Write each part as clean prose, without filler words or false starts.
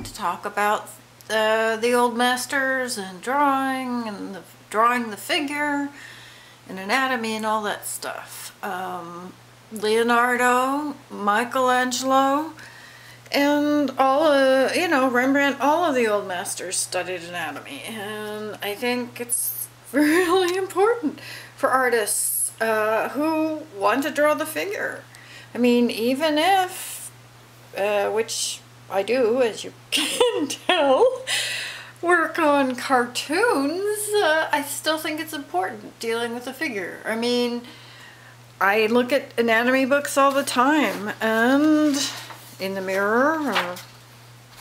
going to talk about the old masters and drawing and drawing the figure and anatomy and all that stuff. Leonardo, Michelangelo, and Rembrandt, all of the old masters studied anatomy, and I think it's really important for artists who want to draw the figure. I mean, even if, which I do, as you can tell, work on cartoons, I still think it's important dealing with the figure. I mean, I look at anatomy books all the time, and in the mirror, or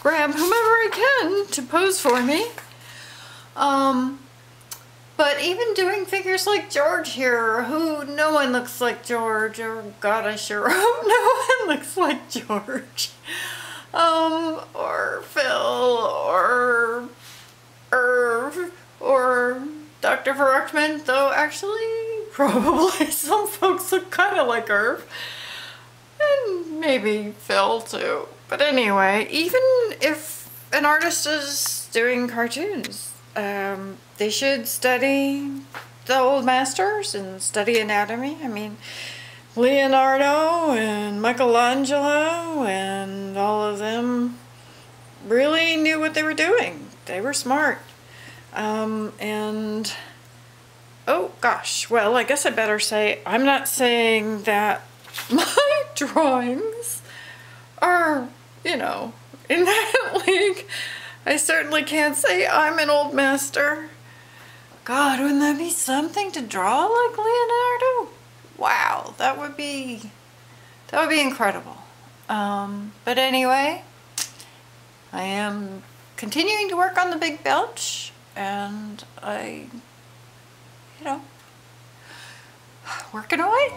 grab whomever I can to pose for me. But even doing figures like George here, who no one looks like George, or God, I sure hope no one looks like George. Or Phil, or Irv, or Dr. Verruckman, though actually probably some folks look kind of like Irv. And maybe Phil too. But anyway, even if an artist is doing cartoons, they should study the old masters and study anatomy. I mean, Leonardo and Michelangelo and all of them really knew what they were doing. They were smart. And oh gosh, well, I guess I better say, I'm not saying that my drawings are, in that league. I certainly can't say I'm an old master. God, wouldn't that be something to draw like Leonardo? Wow, that would be incredible. But anyway, I am continuing to work on the Big Belch, and working away.